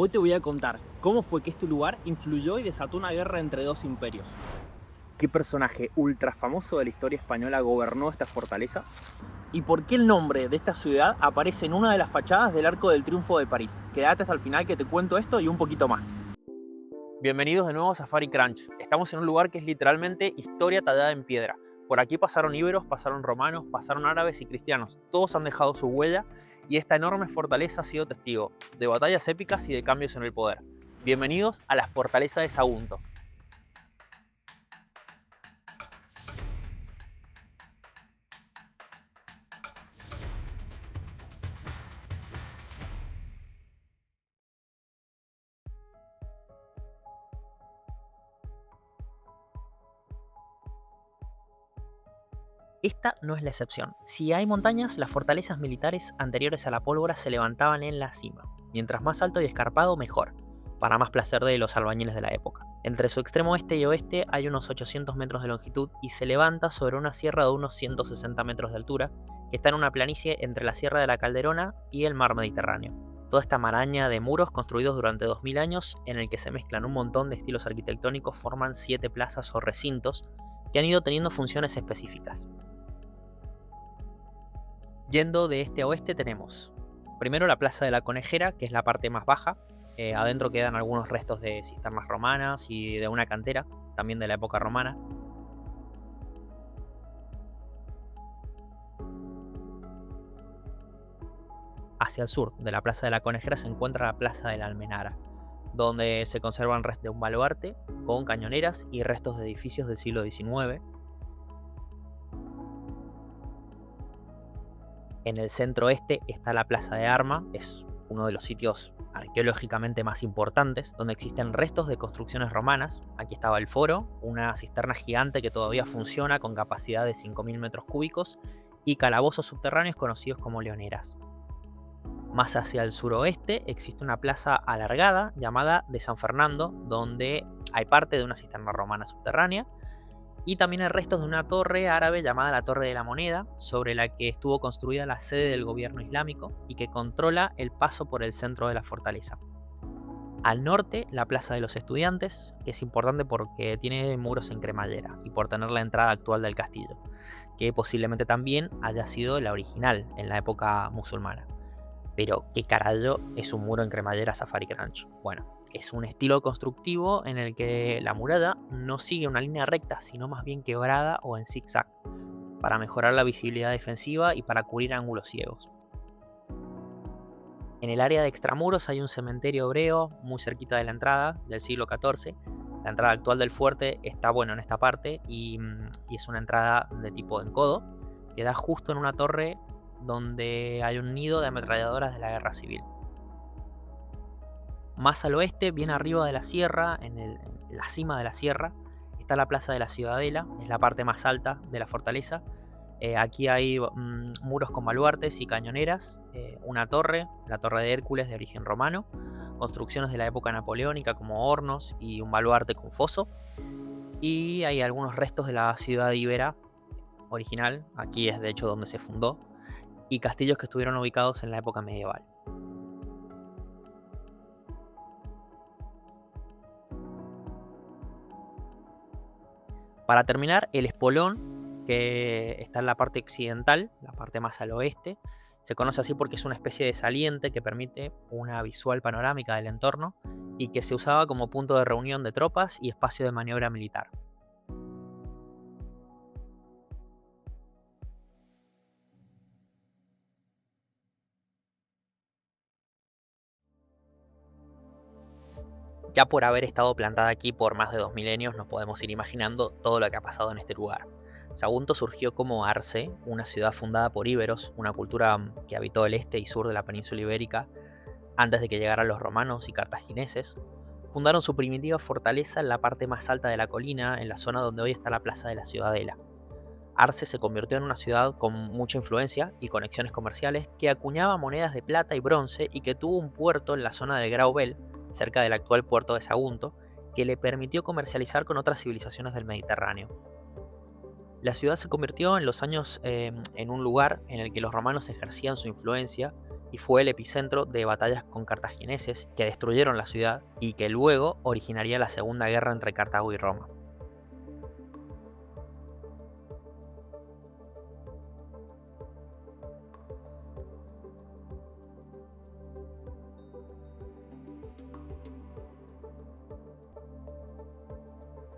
Hoy te voy a contar cómo fue que este lugar influyó y desató una guerra entre dos imperios. ¿Qué personaje ultra famoso de la historia española gobernó esta fortaleza? ¿Y por qué el nombre de esta ciudad aparece en una de las fachadas del Arco del Triunfo de París? Quédate hasta el final que te cuento esto y un poquito más. Bienvenidos de nuevo a Safari Crunch. Estamos en un lugar que es literalmente historia tallada en piedra. Por aquí pasaron íberos, pasaron romanos, pasaron árabes y cristianos. Todos han dejado su huella y esta enorme fortaleza ha sido testigo de batallas épicas y de cambios en el poder. Bienvenidos a la fortaleza de Sagunto. Esta no es la excepción. Si hay montañas, las fortalezas militares anteriores a la pólvora se levantaban en la cima. Mientras más alto y escarpado, mejor, para más placer de los albañiles de la época. Entre su extremo este y oeste hay unos 800 metros de longitud y se levanta sobre una sierra de unos 160 metros de altura, que está en una planicie entre la Sierra de la Calderona y el mar Mediterráneo. Toda esta maraña de muros construidos durante 2000 años, en el que se mezclan un montón de estilos arquitectónicos, forman 7 plazas o recintos que han ido teniendo funciones específicas. Yendo de este a oeste tenemos primero la Plaza de la Conejera, que es la parte más baja. Adentro quedan algunos restos de cisternas romanas y de una cantera, también de la época romana. Hacia el sur de la Plaza de la Conejera se encuentra la Plaza de la Almenara, donde se conservan restos de un baluarte con cañoneras y restos de edificios del siglo XIX. En el centro este está la Plaza de Arma, es uno de los sitios arqueológicamente más importantes, donde existen restos de construcciones romanas. Aquí estaba el foro, una cisterna gigante que todavía funciona con capacidad de 5.000 metros cúbicos, y calabozos subterráneos conocidos como leoneras. Más hacia el suroeste existe una plaza alargada llamada de San Fernando, donde hay parte de una cisterna romana subterránea, y también hay restos de una torre árabe llamada la Torre de la Moneda, sobre la que estuvo construida la sede del gobierno islámico y que controla el paso por el centro de la fortaleza. Al norte, la Plaza de los Estudiantes, que es importante porque tiene muros en cremallera y por tener la entrada actual del castillo, que posiblemente también haya sido la original en la época musulmana. Pero, ¿qué carajo es un muro en cremallera Safari Crunch? Bueno, es un estilo constructivo en el que la muralla no sigue una línea recta, sino más bien quebrada o en zigzag, para mejorar la visibilidad defensiva y para cubrir ángulos ciegos. En el área de extramuros hay un cementerio hebreo muy cerquita de la entrada del siglo XIV. La entrada actual del fuerte está en esta parte y es una entrada de tipo encodo que da justo en una torre donde hay un nido de ametralladoras de la guerra civil. Más al oeste, bien arriba de la sierra, en la cima de la sierra, está la Plaza de la Ciudadela, es la parte más alta de la fortaleza. Aquí hay muros con baluartes y cañoneras, una torre, la Torre de Hércules de origen romano, construcciones de la época napoleónica como hornos y un baluarte con foso. Y hay algunos restos de la ciudad íbera original, aquí es de hecho donde se fundó, y castillos que estuvieron ubicados en la época medieval. Para terminar, el espolón, que está en la parte occidental, la parte más al oeste, se conoce así porque es una especie de saliente que permite una visual panorámica del entorno y que se usaba como punto de reunión de tropas y espacio de maniobra militar. Ya por haber estado plantada aquí por más de 2 milenios, nos podemos ir imaginando todo lo que ha pasado en este lugar. Sagunto surgió como Arce, una ciudad fundada por íberos, una cultura que habitó el este y sur de la península ibérica antes de que llegaran los romanos y cartagineses. Fundaron su primitiva fortaleza en la parte más alta de la colina, en la zona donde hoy está la Plaza de la Ciudadela. Arce se convirtió en una ciudad con mucha influencia y conexiones comerciales, que acuñaba monedas de plata y bronce y que tuvo un puerto en la zona del Graubel, cerca del actual puerto de Sagunto, que le permitió comercializar con otras civilizaciones del Mediterráneo. La ciudad se convirtió en los años en un lugar en el que los romanos ejercían su influencia y fue el epicentro de batallas con cartagineses que destruyeron la ciudad y que luego originaría la Segunda Guerra entre Cartago y Roma.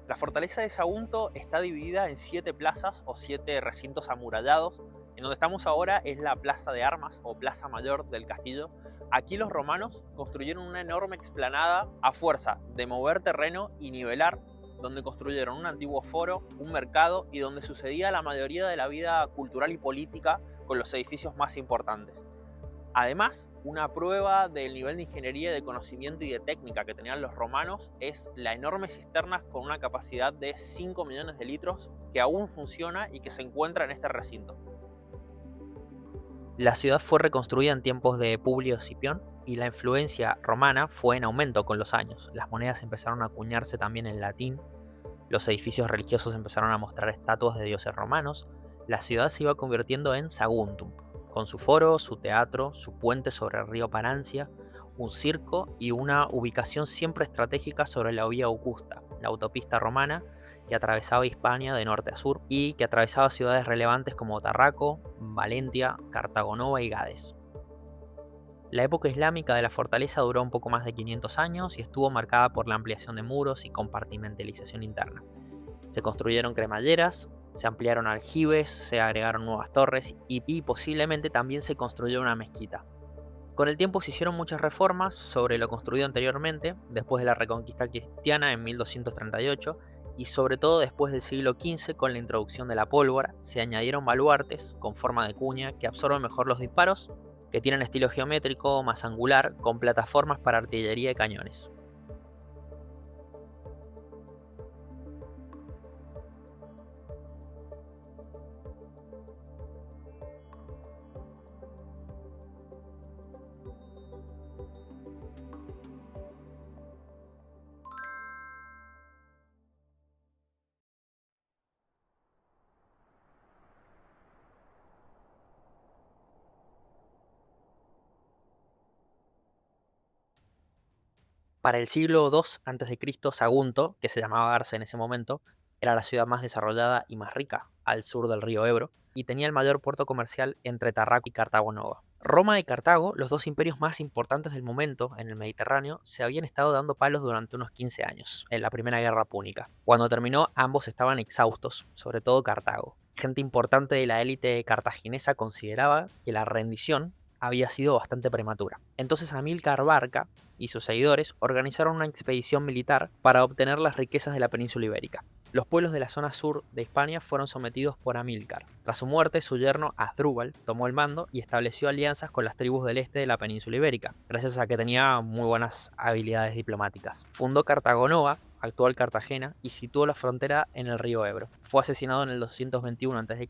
La fortaleza de Sagunto está dividida en 7 plazas o 7 recintos amurallados. En donde estamos ahora es la plaza de armas o plaza mayor del castillo. Aquí los romanos construyeron una enorme explanada a fuerza de mover terreno y nivelar, donde construyeron un antiguo foro, un mercado y donde sucedía la mayoría de la vida cultural y política con los edificios más importantes. Además, una prueba del nivel de ingeniería, de conocimiento y de técnica que tenían los romanos es la enorme cisterna con una capacidad de 5 millones de litros que aún funciona y que se encuentra en este recinto. La ciudad fue reconstruida en tiempos de Publio Escipión y la influencia romana fue en aumento con los años. Las monedas empezaron a acuñarse también en latín, los edificios religiosos empezaron a mostrar estatuas de dioses romanos, la ciudad se iba convirtiendo en Saguntum, con su foro, su teatro, su puente sobre el río Parancia, un circo y una ubicación siempre estratégica sobre la Vía Augusta, la autopista romana que atravesaba Hispania de norte a sur y que atravesaba ciudades relevantes como Tarraco, Valentia, Cartago Nova y Gades. La época islámica de la fortaleza duró un poco más de 500 años y estuvo marcada por la ampliación de muros y compartimentalización interna. Se construyeron cremalleras, se ampliaron aljibes, se agregaron nuevas torres y posiblemente también se construyó una mezquita. Con el tiempo se hicieron muchas reformas sobre lo construido anteriormente, después de la reconquista cristiana en 1238, y sobre todo después del siglo XV con la introducción de la pólvora, se añadieron baluartes con forma de cuña que absorben mejor los disparos, que tienen estilo geométrico más angular, con plataformas para artillería y cañones. Para el siglo II a.C., Sagunto, que se llamaba Arce en ese momento, era la ciudad más desarrollada y más rica, al sur del río Ebro, y tenía el mayor puerto comercial entre Tarraco y Cartago Nova. Roma y Cartago, los dos imperios más importantes del momento en el Mediterráneo, se habían estado dando palos durante unos 15 años, en la Primera Guerra Púnica. Cuando terminó, ambos estaban exhaustos, sobre todo Cartago. Gente importante de la élite cartaginesa consideraba que la rendición había sido bastante prematura. Entonces Amílcar Barca y sus seguidores organizaron una expedición militar para obtener las riquezas de la península ibérica. Los pueblos de la zona sur de Hispania fueron sometidos por Amílcar. Tras su muerte, su yerno Asdrúbal tomó el mando y estableció alianzas con las tribus del este de la península ibérica, gracias a que tenía muy buenas habilidades diplomáticas. Fundó Cartago Nova, actual Cartagena, y situó la frontera en el río Ebro. Fue asesinado en el 221 a.C.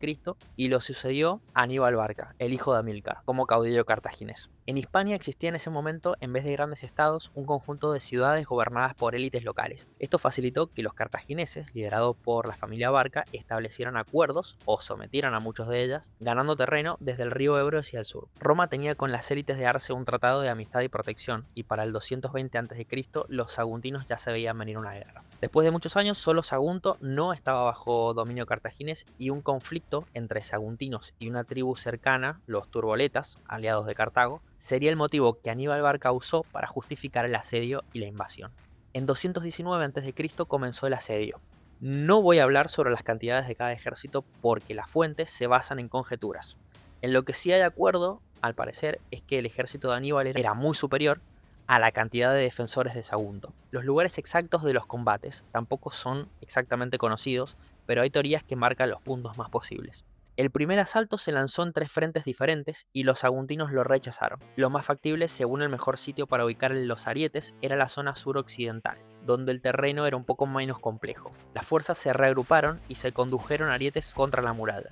y lo sucedió Aníbal Barca, el hijo de Amílcar, como caudillo cartaginés. En Hispania existía en ese momento, en vez de grandes estados, un conjunto de ciudades gobernadas por élites locales. Esto facilitó que los cartagineses, liderados por la familia Barca, establecieran acuerdos o sometieran a muchos de ellas, ganando terreno desde el río Ebro hacia el sur. Roma tenía con las élites de Arce un tratado de amistad y protección, y para el 220 a.C. los saguntinos ya se veían venir una guerra. Después de muchos años, solo Sagunto no estaba bajo dominio cartaginés y un conflicto entre saguntinos y una tribu cercana, los turboletas, aliados de Cartago, sería el motivo que Aníbal Barca usó para justificar el asedio y la invasión. En 219 a.C. comenzó el asedio. No voy a hablar sobre las cantidades de cada ejército porque las fuentes se basan en conjeturas. En lo que sí hay acuerdo, al parecer, es que el ejército de Aníbal era muy superior a la cantidad de defensores de Sagunto. Los lugares exactos de los combates tampoco son exactamente conocidos, pero hay teorías que marcan los puntos más posibles. El primer asalto se lanzó en 3 frentes diferentes y los saguntinos lo rechazaron. Lo más factible, según el mejor sitio para ubicar los arietes, era la zona suroccidental, donde el terreno era un poco menos complejo. Las fuerzas se reagruparon y se condujeron arietes contra la muralla.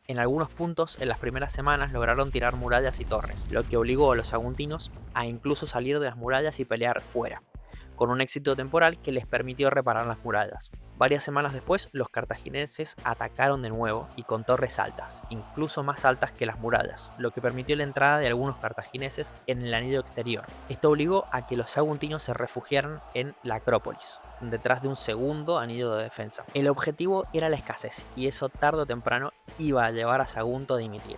En algunos puntos, en las primeras semanas, lograron tirar murallas y torres, lo que obligó a los saguntinos a incluso salir de las murallas y pelear fuera, con un éxito temporal que les permitió reparar las murallas. Varias semanas después, los cartagineses atacaron de nuevo y con torres altas, incluso más altas que las murallas, lo que permitió la entrada de algunos cartagineses en el anillo exterior. Esto obligó a que los saguntinos se refugiaran en la Acrópolis, detrás de un segundo anillo de defensa. El objetivo era la escasez, y eso tarde o temprano iba a llevar a Sagunto a dimitir.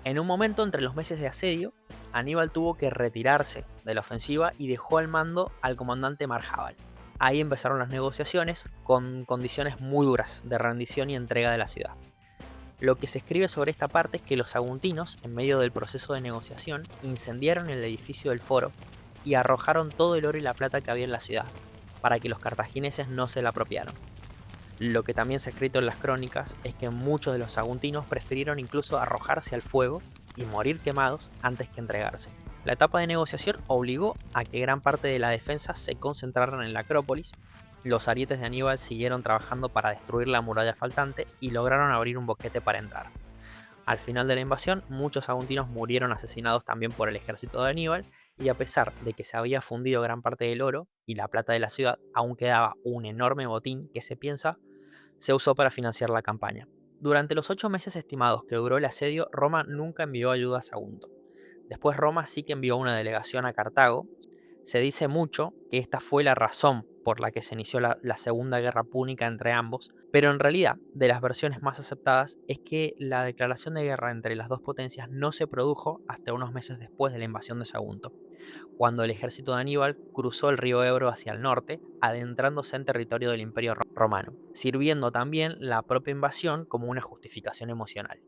En un momento entre los meses de asedio, Aníbal tuvo que retirarse de la ofensiva y dejó al mando al comandante Marjábal. Ahí empezaron las negociaciones con condiciones muy duras de rendición y entrega de la ciudad. Lo que se escribe sobre esta parte es que los saguntinos, en medio del proceso de negociación, incendiaron el edificio del foro y arrojaron todo el oro y la plata que había en la ciudad, para que los cartagineses no se la apropiaran. Lo que también se ha escrito en las crónicas es que muchos de los saguntinos prefirieron incluso arrojarse al fuego y morir quemados antes que entregarse. La etapa de negociación obligó a que gran parte de la defensa se concentraran en la Acrópolis. Los arietes de Aníbal siguieron trabajando para destruir la muralla faltante y lograron abrir un boquete para entrar. Al final de la invasión, muchos saguntinos murieron asesinados también por el ejército de Aníbal, y a pesar de que se había fundido gran parte del oro y la plata de la ciudad, aún quedaba un enorme botín que se usó para financiar la campaña. Durante los 8 meses estimados que duró el asedio, Roma nunca envió ayuda a Sagunto. Después Roma sí que envió una delegación a Cartago. Se dice mucho que esta fue la razón por la que se inició la Segunda Guerra Púnica entre ambos, pero en realidad, de las versiones más aceptadas, es que la declaración de guerra entre las dos potencias no se produjo hasta unos meses después de la invasión de Sagunto, cuando el ejército de Aníbal cruzó el río Ebro hacia el norte, adentrándose en territorio del Imperio Romano, sirviendo también la propia invasión como una justificación emocional.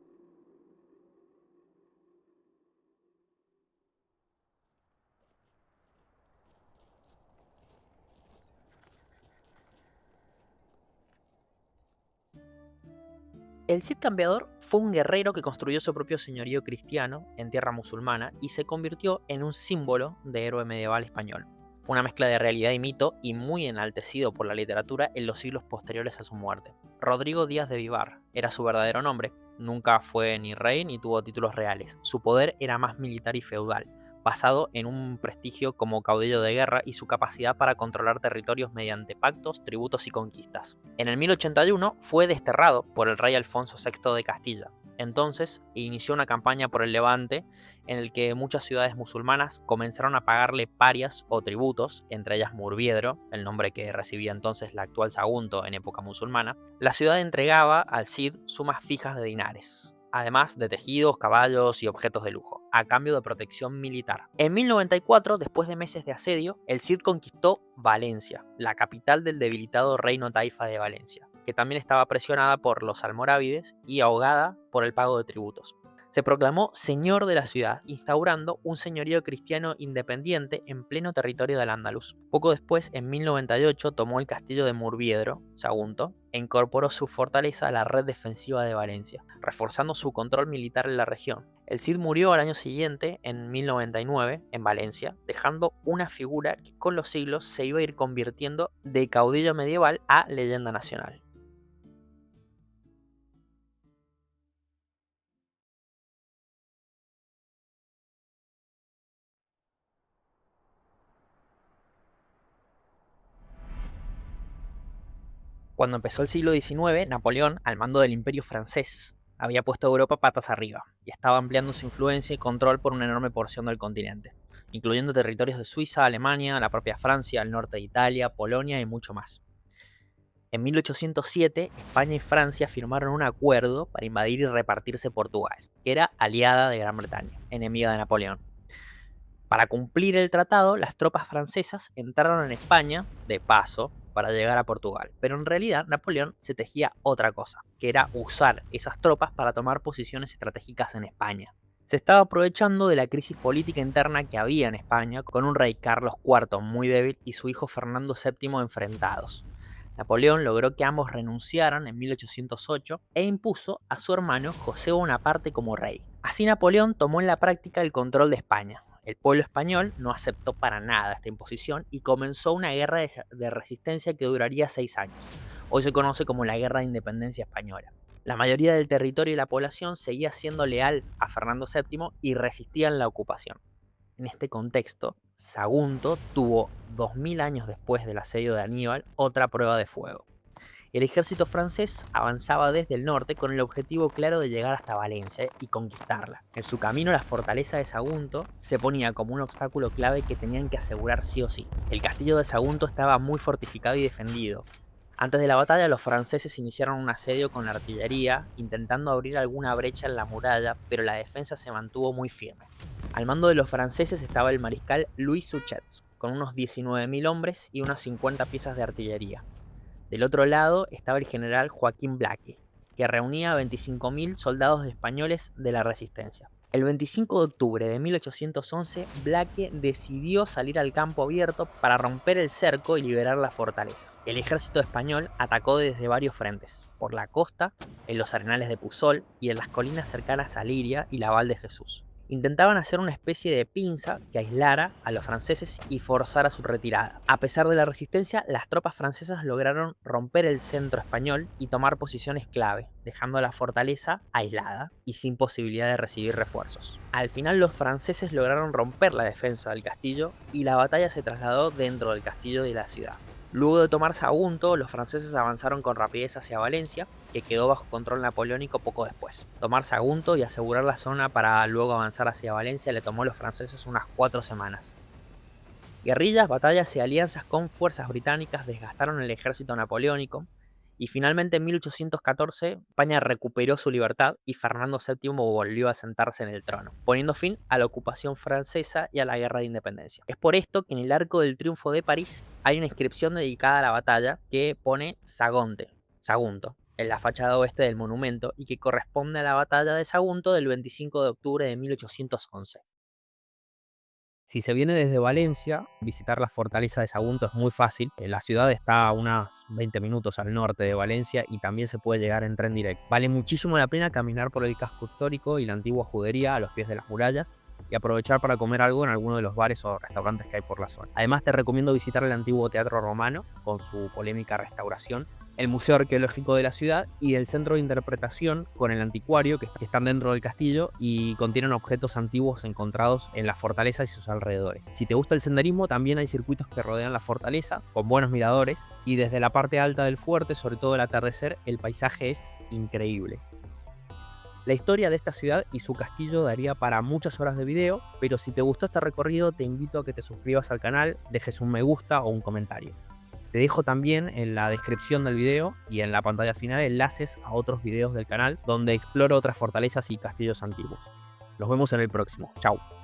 El Cid Campeador fue un guerrero que construyó su propio señorío cristiano en tierra musulmana y se convirtió en un símbolo de héroe medieval español. Fue una mezcla de realidad y mito y muy enaltecido por la literatura en los siglos posteriores a su muerte. Rodrigo Díaz de Vivar era su verdadero nombre. Nunca fue ni rey ni tuvo títulos reales. Su poder era más militar y feudal, basado en un prestigio como caudillo de guerra y su capacidad para controlar territorios mediante pactos, tributos y conquistas. En el 1081 fue desterrado por el rey Alfonso VI de Castilla. Entonces inició una campaña por el Levante en el que muchas ciudades musulmanas comenzaron a pagarle parias o tributos, entre ellas Murviedro, el nombre que recibía entonces la actual Sagunto en época musulmana. La ciudad entregaba al Cid sumas fijas de dinares, además de tejidos, caballos y objetos de lujo, a cambio de protección militar. En 1094, después de meses de asedio, el Cid conquistó Valencia, la capital del debilitado reino taifa de Valencia, que también estaba presionada por los almorávides y ahogada por el pago de tributos. Se proclamó señor de la ciudad, instaurando un señorío cristiano independiente en pleno territorio del Andaluz. Poco después, en 1098, tomó el castillo de Murviedro, Sagunto, e incorporó su fortaleza a la red defensiva de Valencia, reforzando su control militar en la región. El Cid murió al año siguiente, en 1099, en Valencia, dejando una figura que con los siglos se iba a ir convirtiendo de caudillo medieval a leyenda nacional. Cuando empezó el siglo XIX, Napoleón, al mando del Imperio francés, había puesto a Europa patas arriba y estaba ampliando su influencia y control por una enorme porción del continente, incluyendo territorios de Suiza, Alemania, la propia Francia, el norte de Italia, Polonia y mucho más. En 1807, España y Francia firmaron un acuerdo para invadir y repartirse Portugal, que era aliada de Gran Bretaña, enemiga de Napoleón. Para cumplir el tratado, las tropas francesas entraron en España, de paso, para llegar a Portugal. Pero en realidad Napoleón se tejía otra cosa, que era usar esas tropas para tomar posiciones estratégicas en España. Se estaba aprovechando de la crisis política interna que había en España, con un rey Carlos IV muy débil y su hijo Fernando VII enfrentados. Napoleón logró que ambos renunciaran en 1808 e impuso a su hermano José Bonaparte como rey. Así Napoleón tomó en la práctica el control de España. El pueblo español no aceptó para nada esta imposición y comenzó una guerra de resistencia que duraría 6 años. Hoy se conoce como la Guerra de Independencia Española. La mayoría del territorio y la población seguía siendo leal a Fernando VII y resistían la ocupación. En este contexto, Sagunto tuvo 2000 años después del asedio de Aníbal otra prueba de fuego. El ejército francés avanzaba desde el norte con el objetivo claro de llegar hasta Valencia y conquistarla. En su camino la fortaleza de Sagunto se ponía como un obstáculo clave que tenían que asegurar sí o sí. El castillo de Sagunto estaba muy fortificado y defendido. Antes de la batalla, los franceses iniciaron un asedio con artillería, intentando abrir alguna brecha en la muralla, pero la defensa se mantuvo muy firme. Al mando de los franceses estaba el mariscal Louis Suchet, con unos 19.000 hombres y unas 50 piezas de artillería. Del otro lado estaba el general Joaquín Blaque, que reunía a 25.000 soldados españoles de la resistencia. El 25 de octubre de 1811, Blaque decidió salir al campo abierto para romper el cerco y liberar la fortaleza. El ejército español atacó desde varios frentes, por la costa, en los arenales de Puzol y en las colinas cercanas a Liria y la Val de Jesús. Intentaban hacer una especie de pinza que aislara a los franceses y forzara su retirada. A pesar de la resistencia, las tropas francesas lograron romper el centro español y tomar posiciones clave, dejando la fortaleza aislada y sin posibilidad de recibir refuerzos. Al final los franceses lograron romper la defensa del castillo y la batalla se trasladó dentro del castillo de la ciudad. Luego de tomar Sagunto, los franceses avanzaron con rapidez hacia Valencia, que quedó bajo control napoleónico poco después. Tomar Sagunto y asegurar la zona para luego avanzar hacia Valencia le tomó a los franceses unas 4 semanas. Guerrillas, batallas y alianzas con fuerzas británicas desgastaron el ejército napoleónico, y finalmente en 1814 España recuperó su libertad y Fernando VII volvió a sentarse en el trono, poniendo fin a la ocupación francesa y a la guerra de independencia. Es por esto que en el Arco del Triunfo de París hay una inscripción dedicada a la batalla que pone Sagunto, en la fachada oeste del monumento y que corresponde a la batalla de Sagunto del 25 de octubre de 1811. Si se viene desde Valencia, visitar la fortaleza de Sagunto es muy fácil. La ciudad está a unos 20 minutos al norte de Valencia y también se puede llegar en tren directo. Vale muchísimo la pena caminar por el casco histórico y la antigua judería a los pies de las murallas y aprovechar para comer algo en alguno de los bares o restaurantes que hay por la zona. Además, te recomiendo visitar el antiguo Teatro Romano con su polémica restauración, el Museo Arqueológico de la ciudad y el Centro de Interpretación con el Anticuario, que están dentro del castillo y contienen objetos antiguos encontrados en la fortaleza y sus alrededores. Si te gusta el senderismo, también hay circuitos que rodean la fortaleza con buenos miradores y desde la parte alta del fuerte, sobre todo al atardecer, el paisaje es increíble. La historia de esta ciudad y su castillo daría para muchas horas de video, pero si te gustó este recorrido te invito a que te suscribas al canal, dejes un me gusta o un comentario. Te dejo también en la descripción del video y en la pantalla final enlaces a otros videos del canal donde exploro otras fortalezas y castillos antiguos. Nos vemos en el próximo. Chao.